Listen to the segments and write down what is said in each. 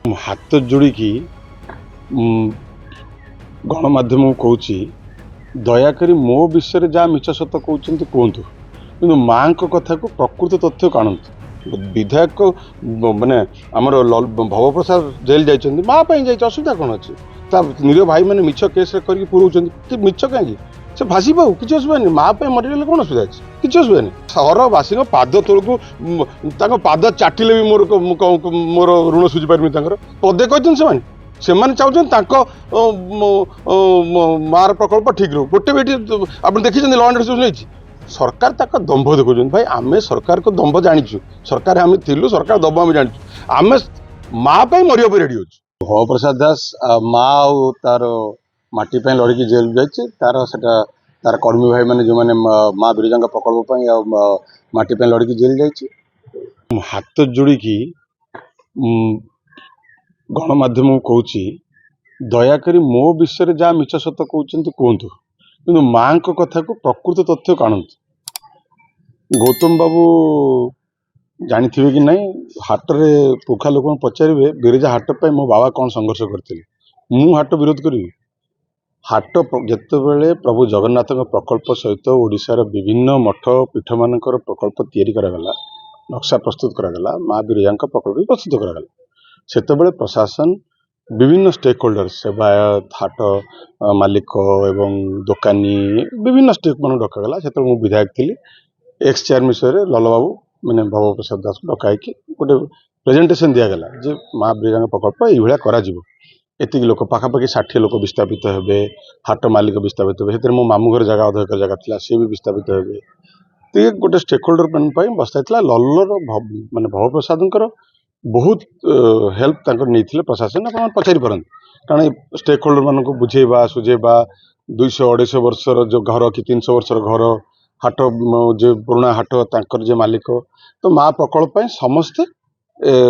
हाथ जोड़ी गणमाध्यम को कहूँ दयाकोरी मो विषय जहाँ मिछ सत कहते कहतु कि माँ कथा को प्रकृत तथ्य काणतु विधायक माने आमर भवप्रसाद जेल जाइए माँ जाइए असुविधा कौन अच्छी निरीह भाई मैंने मिछ केस कर पुराउं मिछ कहीं से भाषी पाऊ कि असुविधा नहीं माँ मरीगले कौन असुविधा अच्छी कि असुविधा नहीं सहरवासी पाद तौक पाद चाटिले भी मोर ऋण सुझी पारमी पदे कहते से चाहते मार प्रकल्प ठीक रो गोटे बेटी आप देखी लॉ एंड ऑर्डर नहीं सरकार तक दंभ देखुं भाई आम सरकार को दंभ जाचु सरकार आम थिलु सरकार दंभ आम जाचु आम माँ मरिया पर रेडी हो भवप्रसाद दास माँ तार माटी लड़की जेल जाइए तार सेटा तार कर्मी भाई मैंने जो मैंने माँ बिरजा प्रकल्प माटी लड़की जेल जाइए हाथ जोड़ी गणमाध्यम को कहूँ दयाकोरी मो विषय जहाँ मिछ सत कहते कहतु कि माँ कथा को प्रकृत तथ्य काणतु गौतम बाबू जानी कि नहीं हाट रे पुखा लोक पचारे बिरजा हाट पर मो बाबा कौन संघर्ष करते मु हाट विरोध करी हाट जितेबाला प्रभु जगन्नाथ प्रकल्प सहित ओडिशार विभिन्न मठ पीठ मान प्रकल्प या नक्शा प्रस्तुत कराला माँ बिरजा प्रकल्प प्रस्तुत कराला सेतबेले प्रशासन विभिन्न स्टेक होल्डर सेवायत हाट मालिक एवं दोकानी विभिन्न स्टेक मान डकागला से विधायक थी एक्स चेयर विषय लल बाबू मैंने भवप्रसाद दास को डकाई गोटे प्रेजेंटेशन दिगला जे माँ बिरजा प्रकल्प ये करा एतिक लोक पाखापाखि 60 लोक विस्थापित हे हाट मालिक विस्थापित हे मो मामू घर जगह अध जगह था सी भी विस्थापित हे गोटे स्टेक होल्डर मान बसता लल्लर मानने भवप्रसाद बहुत हेल्प नहीं प्रशासन आप पचारि पारती कारण स्टेक होल्डर मान बुझेबा सुझेबा 200-250 वर्षर जो घर कि 300 वर्षर घर हाट जो पुराणा हाट तांकर जे मालिक तो माँ प्रकल्प समस्ते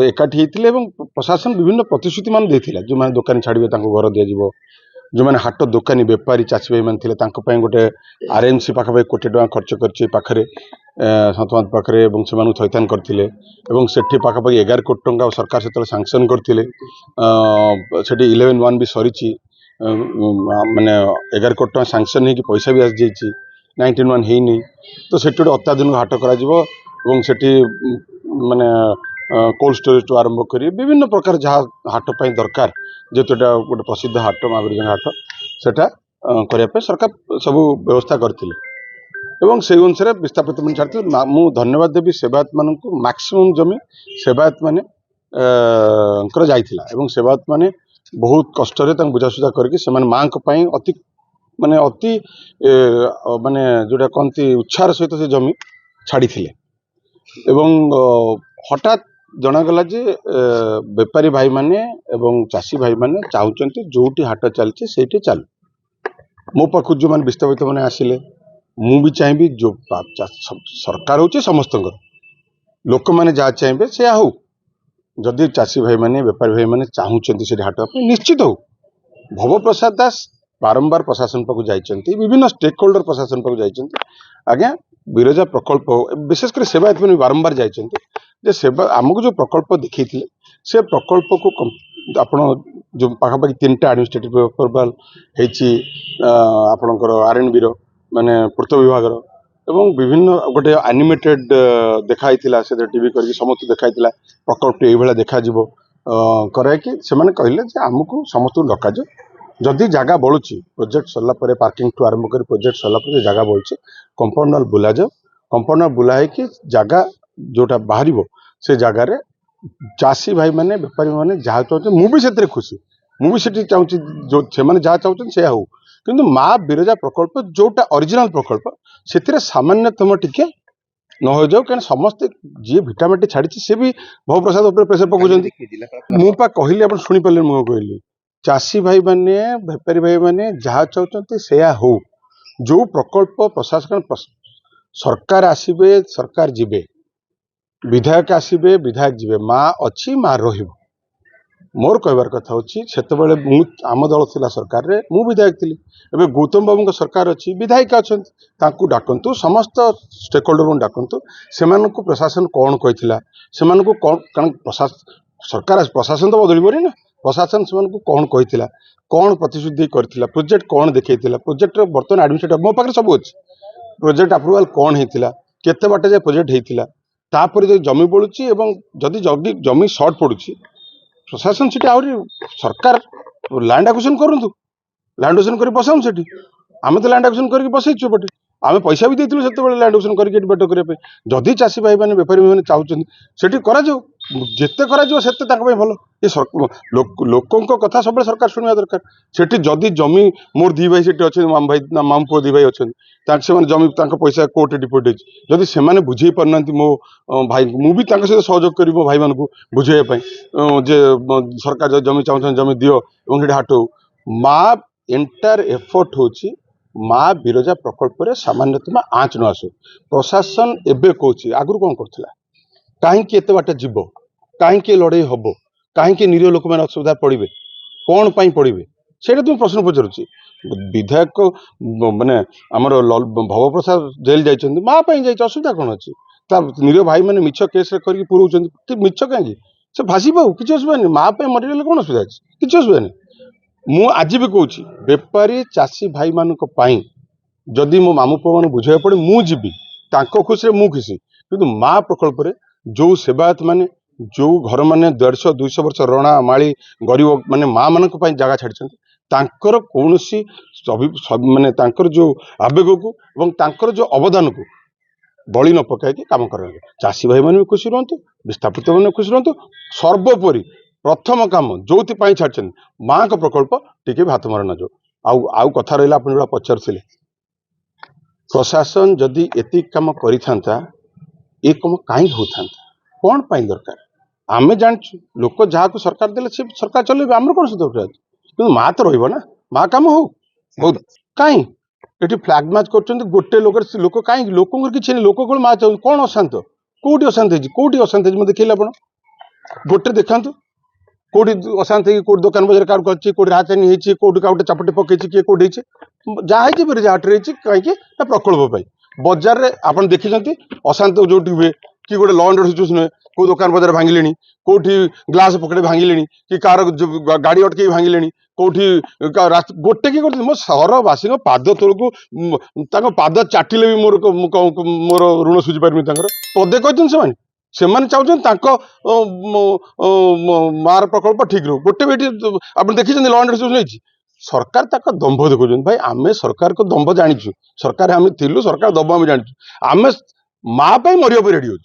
एकाठी होते प्रशासन विभिन्न प्रतिश्रुति मान देथिला जो मैंने दुकानी छाड़े घर दिज्व जो मैंने हाट दुकानी बेपारी चाषी भाई मैंने गोटे आरएमसी पाखापाखि कोटी टका खर्च कर सतमात पाखे से थैथान करते से पाखापाखि 11 कोटी टंका सरकार से सांक्शन करते 11-1 भी सरी माने 11 कोटी टका सांक्शन हो पैसा भी आसी जाइए 19-1 है तो से अत्याधुनिक हाट कर माने कोल्ड स्टोरेज टू आरंभ कर विभिन्न प्रकार जहाँ हाट दरकार जेहेतु गोटे प्रसिद्ध हाट माँ बिरजा हाट सेटा करने सरकार सब व्यवस्था करते से अनुसार विस्थापित मैंने छाड़ते मु धन्यवाद देवी सेवायत मान मैक्सिमम जमी सेवायत मैंने सेवायत मैंने बहुत कष्ट बुझासुझा करके माँ अति माने अति माने जोटा कहती उत्साह सहित से जमी छाड़ी हठात जनागला जे बेपारी भाई माने एवं चाषी भाई माने चाहते जोटी हाट चलती से चलू मो पाखु जो मैंने विस्थापित मैंने आसिले मु भी चाहिए जो सरकार हूँ समस्त लोक मैंने जहाँ चाहिए से हो जदि चाषी भाई माने बेपारी भाई माने चाहते से हाट निश्चित हो भवप्रसाद दास बारंबार प्रशासन पाक जाइए विभिन्न स्टेक होल्डर प्रशासन पाक जाइए आज्ञा बिरजा प्रकल्प विशेषकर सेवायत मैंने बारंबार जाइए सेवा आमको जो प्रकल्प देखी से प्रकल्प को आपण जो पाखापाखि 3टा एडमिनिस्ट्रेटिव अप्रूवाल आपणकर आरएनबी माने पूर्त विभाग एवं विभिन्न गोटे एनिमेटेड देखाई से टीवी करके समस्त देखाई प्रकल्प ये देखा कराइकी से कहले आमको समस्त डक जदि जगह बढ़ुची प्रोजेक्ट सरला पार्किंग ठू आरंभ कर प्रोजेक्ट सरला जगह बढ़ुची कंपाउंड वाल बुला जाओ कंपाउंड वाल बुलाई जगह जोटा बाहर से जगार चाषी भाई मैंने बेपारी मैंने जहाँ चाहते मुझे खुशी मुझे चाहूँगी जो से जहाँ चाहते से हो किंतु माँ बिरजा प्रकल्प जोटा ओरिजिनल प्रकल्प से सामान्यतम टिके न हो जाओ कहीं समस्ते जी भिटामिटी छाड़ी सी भी भवप्रसाद प्रेसर पकाउं मुझे कहली आप शुणी पारे मुझे कहली चाषी भाई मैंने बेपारी भाई मैंने जहाँ चाहते से हो जो प्रकल्प प्रशासन सरकार आसबे सरकार जीवे विधायक आसबे विधायक जीवे माँ अच्छी माँ रही मोर कहबार कथा होची सेतबेले आम दल थिला सरकार रे मु विधायक थी एबे गौतम बाबू सरकार अच्छी विधायिका अच्छा डाकतु समस्त स्टेक होल्डर को डाकतु से प्रशासन कौन कही से कौन कारण प्रशासन सरकार प्रशासन तो बदल ना प्रशासन से कौन कही कौन प्रतिश्रुति करथिला प्रोजेक्ट कौन देखैथिला प्रोजेक्ट बर्तमान एडमिनिस्ट्रेटिव मो पाखे सब अच्छी प्रोजेक्ट अप्रूवाल कौन होता केते बाटे जे प्रोजेक्ट होता तापर जो जमी बलुची एवं जदि जदि जमी सर्ट पड़ुची प्रशासन से सरकार लैंड एक्विजिशन करूँ लैंड एक्विजिशन कर बसाऊँ से आम तो लैंड एक्विजिशन करके बसैचु बटे आम पैसा भी देते से लैंड एक्विजिशन करके बेट करने जदि चाषी भाई मैंने बेपारी मैंने चाहते से जिते कर भल ये लोकों कथा सब सरकार शुणा दरकार से जदि जमी मोर दी भाई से अच्छे माम भाई ना माम पुओ दी भाई अच्छे से जमी पैसा कोर्ट डिपोट जदि से बुझे पारना मो भाई मुझे सहित सहयोग करी मो भाई मान बुझेवाई जे सरकार जो जमी चाहते जमी दियो और हाट हो माँ एंटायर एफर्ट होची माँ बिरजा प्रकल्प सामान्यतम आँच न आसू प्रशासन एवं कौन आगुरी कौन करता कहीं एत बाट जीव कहीं लड़े हम कहीं निरीह लोक मैंने असुविधा पड़े कौन पाई पड़े से तुम प्रश्न पचारुची विधायक माने आमर भव प्रसाद जेल जाइए माँ जाइए असुविधा कौन अच्छी निरीह भाई मैंने मिछ केस करके पुराउं मिछ कहीं से भाषी पाऊ किसी असुविधा नहीं माँ मरीगले कौन असुविधा अच्छी किसी असुविधा नहीं मु आज भी कहूँ बेपारी चाषी भाई मान जदि मो मामू पुआ मान बुझे पड़े मुझी खुशी मु खुशी कि माँ प्रकल्प जो सेवायत माने जो घर माने 150-200 वर्ष रणा माली गरीब माने माँ मान जगह छाड़ी कौन माने जो आवेग को जो अवदान को बलि न पकड़ कम कर चाषी भाई मैंने भी खुशी रुहतु विस्थापित मैंने खुशी रुहतु सर्वोपरि प्रथम कम जो छाड़ी माँ का प्रकल्प टी हाथ मार न जाओ आउ कथा रहा आप पचार प्रशासन जदि एति कम करता ये कम कहीं होता कौन पाई दरकार आम जानचु लोक जहाँ सरकार देले से सरकार चलेबे आमर कौन सत्य कि माँ तो रहा माँ कम हो बहुत कहीं ये फ्लैग मैच कर गोटे लोक कहीं लोक किसी नहीं लोक को माँ चाहूँ कौन अशांत कौटी अशांत मुझे देखिए आप गोटे देखा कौटी अशांत कौट दुकान बजार कार्ड कर कौट हाथानी होती कौट गोटे चापटे पकई किए कौट जहाँ हाट कहीं प्रकल्प बजार में आप देखी अशांत जो हुए कि गोटे लॉ एंड ऑर्डर सिचुएशन हुए कौ दुकान बजार भांगिले कौटी ग्लास पकड़े भांगिले कि कार गाड़ी अटक भांगिले कौटी गोटे कि मो सहरवासी पाद तौक पाद चाटिले भी मोर ऋण सुझी पारमी पदे कहते से चाहते मार प्रकल्प ठीक रो गोटे भी आप देखी लॉ एंड ऑर्डर सिचुएशन सरकार दंभ देखुं भाई आम सरकार को दंभ जाचु सरकार आम थिलु सरकार दंभ आम जाचु आम माँ मरिया रेडी हो